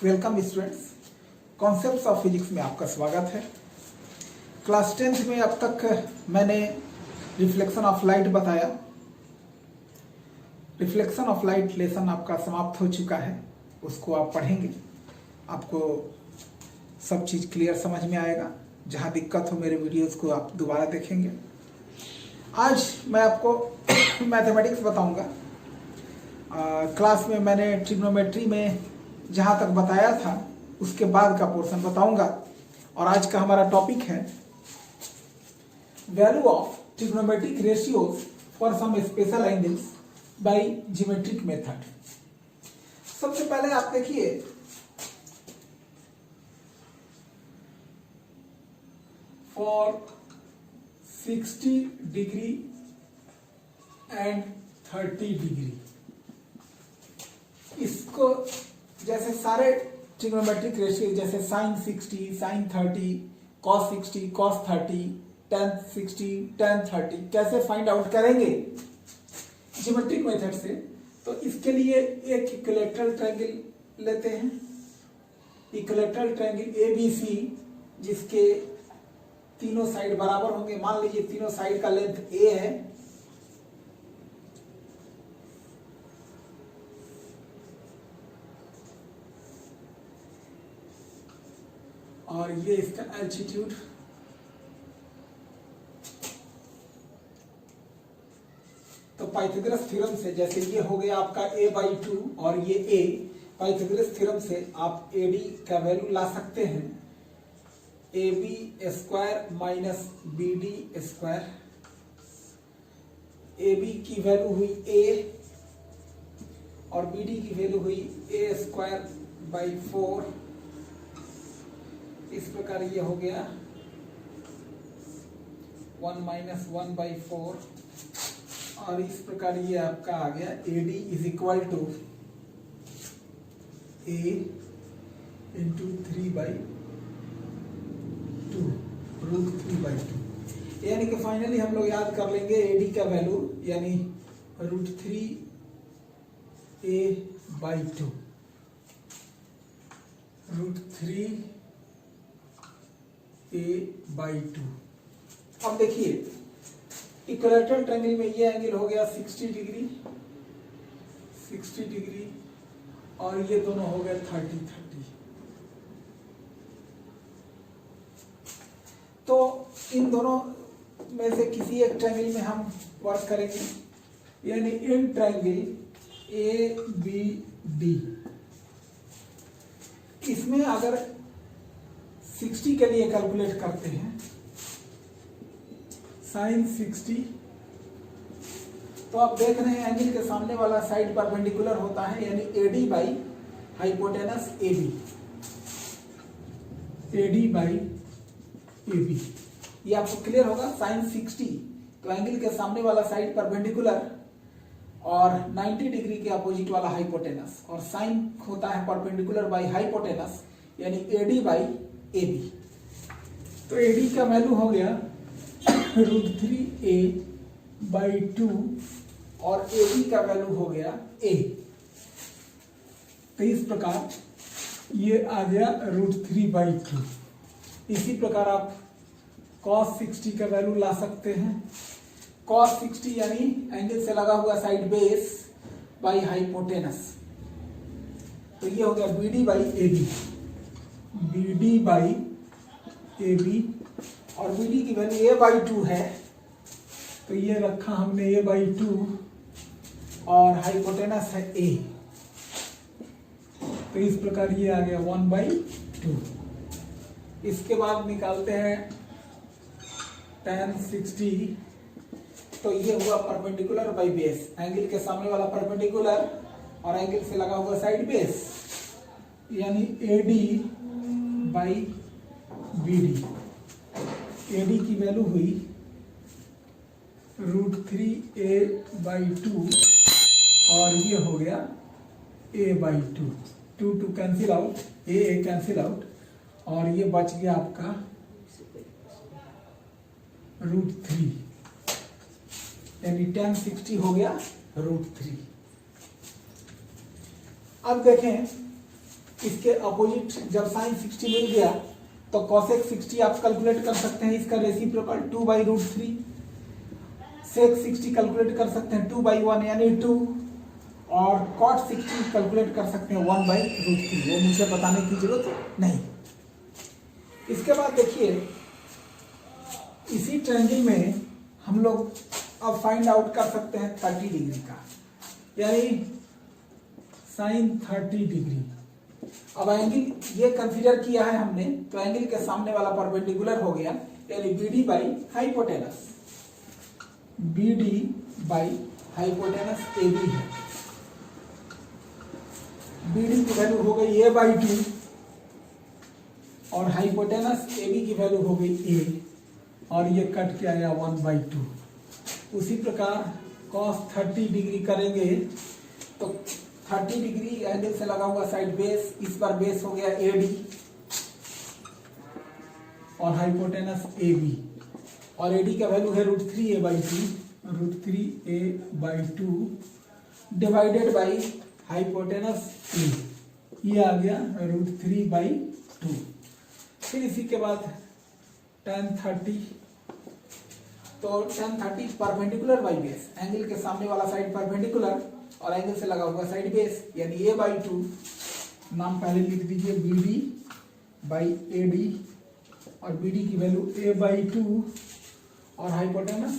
Welcome students, concepts of physics में आपका स्वागत है। क्लास 10th में अब तक मैंने रिफ्लेक्शन ऑफ लाइट बताया। रिफ्लेक्शन ऑफ लाइट लेसन आपका समाप्त हो चुका है, उसको आप पढ़ेंगे, आपको सब चीज़ क्लियर समझ में आएगा। जहाँ दिक्कत हो मेरे वीडियोस को आप दोबारा देखेंगे। आज मैं आपको मैथमेटिक्स बताऊंगा। क्लास में मैंने ट्रिग्नोमेट्री में जहाँ तक बताया था उसके बाद का पोर्शन बताऊंगा। और आज का हमारा टॉपिक है value of trigonometric ratios for some special angles by geometric method. सबसे पहले आप देखिए, फॉर 60 डिग्री एंड 30 डिग्री, इसको जैसे सारे ट्रिग्नोमेट्रिक रेशियो जैसे sin 60, sin 30, cos 60, cos 30, tan 60, tan 30 कैसे फाइंड आउट करेंगे ज्योमेट्रिक मेथड से। तो इसके लिए एक इक्विलैटरल ट्रायंगल लेते हैं, इक्विलैटरल ट्रायंगल ABC, जिसके तीनों साइड बराबर होंगे। मान लीजिए तीनों साइड का लेंथ A है, और ये इसका एल्टीट्यूड। तो पाइथागोरस थ्योरम से, जैसे ये हो गया आपका a/2 और ये a, पाइथागोरस थ्योरम से आप AD का वैल्यू ला सकते हैं। AB square minus BD square. AB की वैल्यू हुई A और BD की वैल्यू हुई A स्क्वायर बाई 4। इस प्रकार ये हो गया 1 माइनस 1/4। और इस प्रकार ये आपका आ गया AD is equal to A into 3/2 √3/2। यानी कि फाइनली हम लोग याद कर लेंगे AD का वैल्यू, यानी √3 A/2, √3 A/2। अब देखिए इक्विलैटरल ट्रायंगल में ये एंगल हो गया 60 डिग्री, 60 डिग्री, और ये दोनों हो गए 30। तो इन दोनों में से किसी एक ट्रायंगल में हम वर्क करेंगे, यानी इन ट्रायंगल ABD, इसमें अगर 60 के लिए कैलकुलेट करते हैं, sin 60, तो आप देख रहे हैं एंगल के सामने वाला साइड परपेंडिकुलर होता है, यानी AD by hypotenuse AB, AD by AB। ये आपको क्लियर होगा। sin 60 तो एंगल के सामने वाला साइड परपेंडिकुलर और 90 डिग्री के अपोजिट वाला हाइपोटेनस, और sin होता है परपेंडिकुलर बाई हाइपोटेनस, यानी AD बाई AB। तो AD का वैल्यू हो गया √3 A/2 और AB का वैल्यू हो गया A। तो इस प्रकार ये आ गया √3/2। इसी प्रकार आप cos 60 का वैल्यू ला सकते हैं। cos 60 यानी एंगल से लगा हुआ साइड बेस बाई हाइपोटेनस, तो ये हो गया BD by AB, BD by AB, और BD की वैल्यू A/2 है, तो ये रखा हमने A/2, और हाइपोटेनस है A। तो इस प्रकार ये आ गया 1/2। इसके बाद निकालते हैं tan 60, तो ये हुआ परपेंडिकुलर बाई बेस, एंगल के सामने वाला परपेंडिकुलर और एंगल से लगा हुआ साइड बेस, यानी AD बाई BD। AD की वैल्यू हुई √3 A/2 और ये हो गया A/2। 2 cancel out, A cancel out, और ये बच गया आपका √3, यानी tan 60 हो गया √3। अब देखें इसके अपोजिट जब साइन 60 मिल गया तो cosec 60 आप कैलकुलेट कर सकते हैं, इसका रेसिप्रोकल 2/√3। sec 60 कैलकुलेट कर सकते हैं 2/1 यानी 2, और cot 60 कैलकुलेट कर सकते हैं 1/√3। वो मुझे बताने की जरूरत नहीं। इसके बाद देखिए इसी ट्रायंगल में हम लोग अब फाइंड आउट कर सकते हैं 30 डिग्री का, यानी साइन 30 डिग्री। अब एंगल ये कंसीडर किया है हमने, तो एंगल के सामने वाला परपेंडिकुलर हो गया, यानी BD by hypotenuse, BD by hypotenuse AB है। BD की वैल्यू हो गई A/2 और हाइपोटेनस AB की वैल्यू हो गई A, और ये कट के आया 1/2। उसी प्रकार cos 30 डिग्री करेंगे तो 30 डिग्री एंगल से लगा हुआ साइड बेस, इस बार बेस हो गया AD और हाइपोटेनस AB, और AD का वैल्यू है √3a/2, √3a/2 divided by hypotenuse A, ये आ गया √3/2। फिर इसी के बाद tan 30, तो tan 30 perpendicular by base, angle के सामने वाला साइड परपेंडिकुलर और एंगल से लगा हुआ साइड बेस, यानी A/2, नाम पहले लिख दीजिए BD बाई AD, और BD की वैल्यू A/2 और हाइपोटेनस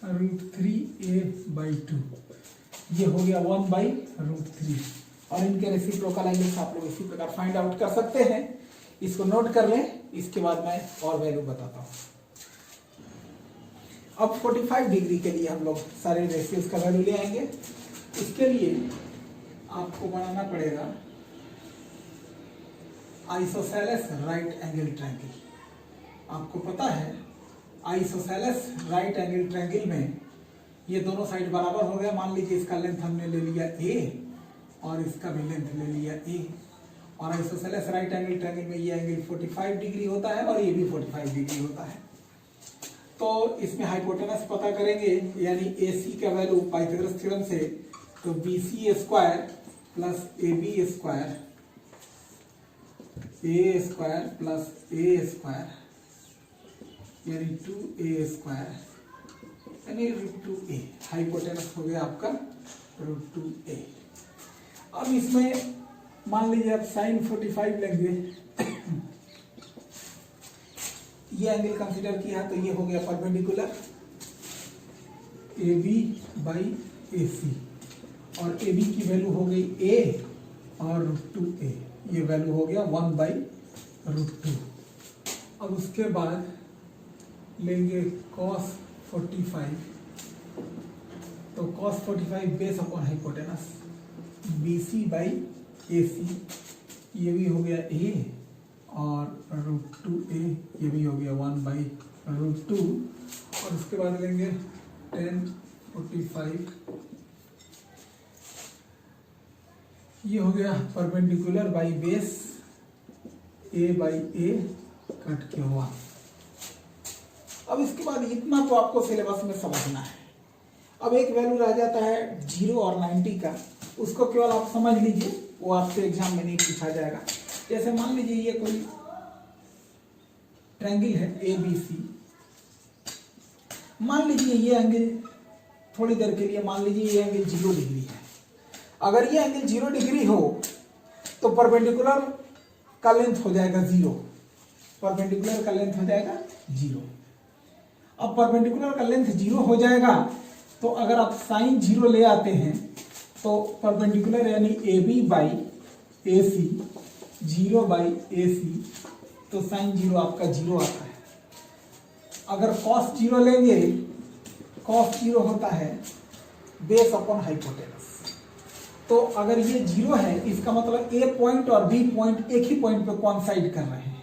√3a/2, ये हो गया 1/√3। और इनके रेसिप्रोकल एंगल्स आप लोग इसी प्रकार फाइंड आउट कर सकते हैं। इसको नोट कर लें, इसके बाद मैं और वैल्यू बताता हूं। अब 45 डिग्री के लिए हम लोग सारे रेशियोज का वैल्यू ले आएंगे। इसके लिए आपको बनाना पड़ेगा आइसोसेलेस राइट एंगल ट्रायंगल। आपको पता है आइसोसेलेस राइट एंगल ट्रायंगल में ये दोनों साइड बराबर हो गया। मान लीजिए इसका लेंथ हमने ले लिया A और इसका भी लेंथ ले लिया A, और आइसोसेलेस राइट एंगल ट्रायंगल में ये एंगल 45 डिग्री होता है और ये भी 45 डिग्री होता है। तो इसमें हाइपोटेनस पता करेंगे, यानी AC का वैल्यू पाइथागोरस थ्योरम से, तो BC square plus AB square, A square plus A square, यानी 2A स्क्वायर, यानी √2a। हाइपोटेनस हो गया आपका √2a। अब इसमें मान लीजिए आप साइन 45 लेंगे, ये एंगल कंसीडर किया तो ये हो गया परपेंडिकुलर AB बाई AC, और AB की वैल्यू हो गई A और √2a, ये वैल्यू हो गया 1/√2। अब उसके बाद लेंगे cos 45, तो cos 45 base upon hypotenuse BC by AC, ये भी हो गया A और √2a, ये भी हो गया 1/√2। और उसके बाद लेंगे tan 45, ये हो गया perpendicular by base A by A cut के 1। अब इसके बाद इतना तो आपको सिलेबस में समझना है। अब एक वैल्यू रह जाता है 0 और 90 का, उसको केवल आप समझ लीजिए, वो आपसे एग्जाम में नहीं पूछा जाएगा। जैसे मान लीजिए ये कोई ट्रायंगल है ABC, मान लीजिए ये एंगल थोड़ी देर के लिए मान लीजिए ये एंगल 0 डिग्री है। अगर ये एंगल 0 डिग्री हो तो परपेंडिकुलर का लेंथ हो जाएगा 0, परपेंडिकुलर का लेंथ हो जाएगा 0। अब परपेंडिकुलर का लेंथ 0 हो जाएगा तो अगर आप साइन 0 ले आते हैं तो परपेंडिकुलर यानी AB by AC, 0 by AC, तो साइन 0 आपका 0 आता है। अगर cos 0 लेंगे, cos 0 होता है बेस अपॉन हाइपोटेनस। तो अगर ये 0 है, इसका मतलब A पॉइंट और B पॉइंट एक ही पॉइंट पे कोइंसाइड कर रहे हैं।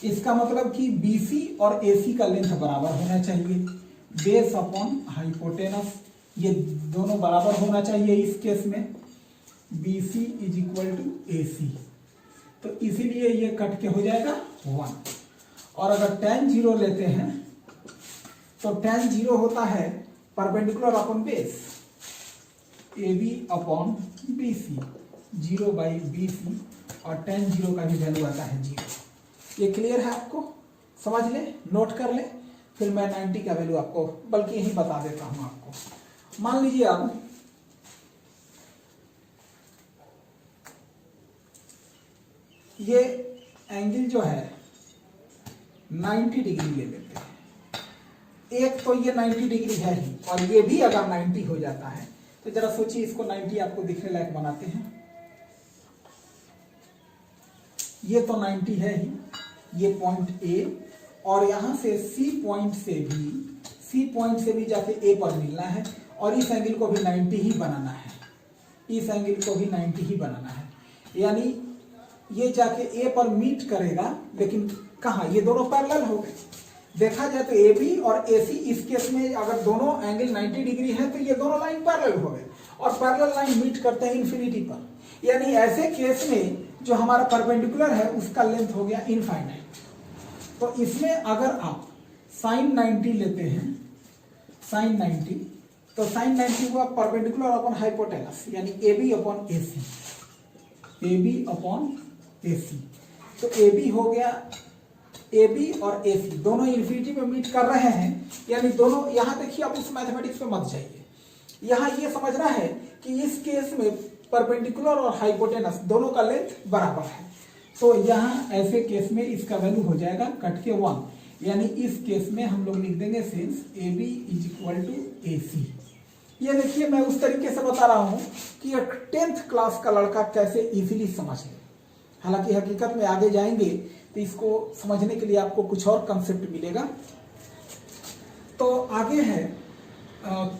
इसका मतलब कि BC और AC का लेंथ बराबर होना चाहिए, बेस अपॉन हाइपोटेनस, ये दोनों बराबर होना चाहिए। इस केस में BC is equal to AC, तो इसीलिए ये कट के हो जाएगा 1। और अगर tan 0 लेते हैं तो tan 0 होता है perpendicular upon base AB upon BC, 0 by BC, और tan 0 का भी वैल्यू आता है 0। ये क्लियर है आपको? समझ ले, नोट कर ले, फिर मैं 90 का वैल्यू आपको बल्कि यही बता देता हूं आपको। मान लीजिए अब ये एंगल जो है 90 डिग्री ले लेते हैं। एक तो ये 90 डिग्री है ही, और ये भी अगर 90 हो जाता है तो जरा सोचिए, इसको 90 आपको दिखने लायक बनाते हैं। ये तो 90 है ही, ये पॉइंट ए, और यहां से सी पॉइंट से भी जाके ए पर मिलना है, और इस एंगल को भी 90 ही बनाना है, इस एंगल को भी 90 ही बनाना है। यानी ये जाके ए पर मीट करेगा, लेकिन कहा, ये दोनों पैरेलल हो गए। देखा जाए तो ए बी और ए सी, इस केस में अगर दोनों एंगल 90 डिग्री है तो ये दोनों लाइन पैरेलल हो गए, और पैरेलल लाइन मीट करते हैं इन्फिनिटी पर। यानी ऐसे केस में जो हमारा परपेंडिकुलर है उसका लेंथ हो गया इनफाइनाइट। तो इसमें अगर आप साइन 90 लेते हैं, साइन 90, तो साइन 90 हुआ परपेंडिकुलर अपॉन हाइपोटेनस, यानी A B upon A C, A B upon A C. तो ए बी हो गया, ए बी और ए सी दोनों इन्फिनिटी में मीट कर रहे हैं, यानी दोनों, यहां देखिए आप उस मैथमेटिक्स पे मत जाइए, यहां ये समझना है कि इस केस में परपेंडिकुलर और हाइपोटेनस दोनों का लेंथ बराबर है। तो यहां ऐसे केस में इसका वैल्यू हो जाएगा कट के 1, यानी इस केस में हम लोग लिख देंगे since A B is equal to A C. ये देखिए मैं उस तरीके से बता रहा हूं कि 10th क्लास का लड़का कैसे इजीली समझ ले। हालांकि हकीकत में आगे जाएंगे तो इसको समझने के लिए आपको कुछ और कंसेप्ट मिलेगा। तो आगे है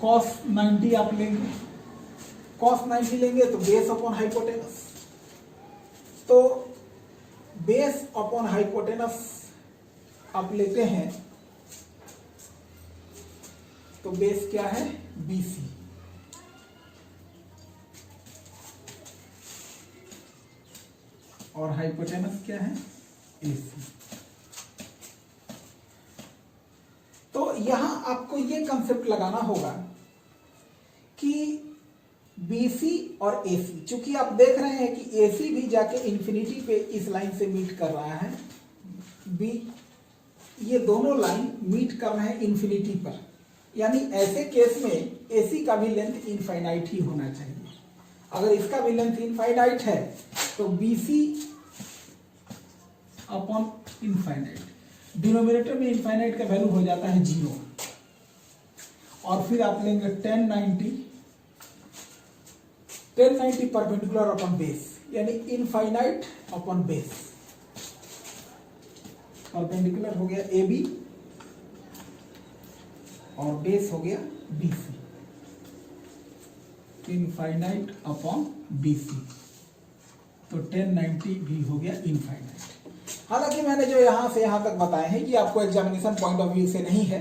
cos 90 आप लेंगे, cos 90 लेंगे तो बेस अपॉन हाइपोटेनस। तो बेस अपॉन हाइपोटेनस आप लेते हैं तो बेस क्या है, BC, और हाइपोटेनस क्या है, AC। तो यहां आपको ये कंसेप्ट लगाना होगा कि BC और AC, चूंकि आप देख रहे हैं कि AC भी जाके इंफिनिटी पे इस लाइन से मीट कर रहा है, ये दोनों लाइन मीट कर रहे हैं इंफिनिटी पर, यानी ऐसे केस में AC का भी लेंथ इनफाइनाइट ही होना चाहिए। अगर इसका भी लेंथ इनफाइनाइट है तो BC अपॉन इनफाइनाइट, डिनोमिनेटर में इनफाइनाइट का वैल्यू हो जाता है 0, और फिर आप लेंगे 1090 परपेंडिकुलर अपॉन बेस, यानी इनफाइनाइट अपॉन बेस। परपेंडिकुलर हो गया AB और बेस हो गया BC, इनफाइनाइट अपॉन BC। तो 1090 भी हो गया इनफाइनाइट। हालांकि मैंने जो यहां से यहां तक बताए हैं कि आपको एग्जामिनेशन पॉइंट ऑफ व्यू से नहीं है,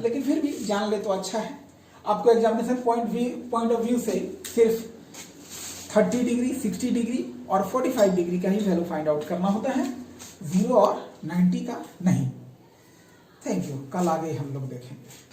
लेकिन फिर भी जान ले तो अच्छा है। आपको एग्जामिनेशन पॉइंट ऑफ व्यू से सिर्फ 30 डिग्री, 60 डिग्री और 45 डिग्री का ही वैल्यू फाइंड आउट करना होता है, 0 और 90 का नहीं। थैंक यू, कल आगे हम लोग देखेंगे।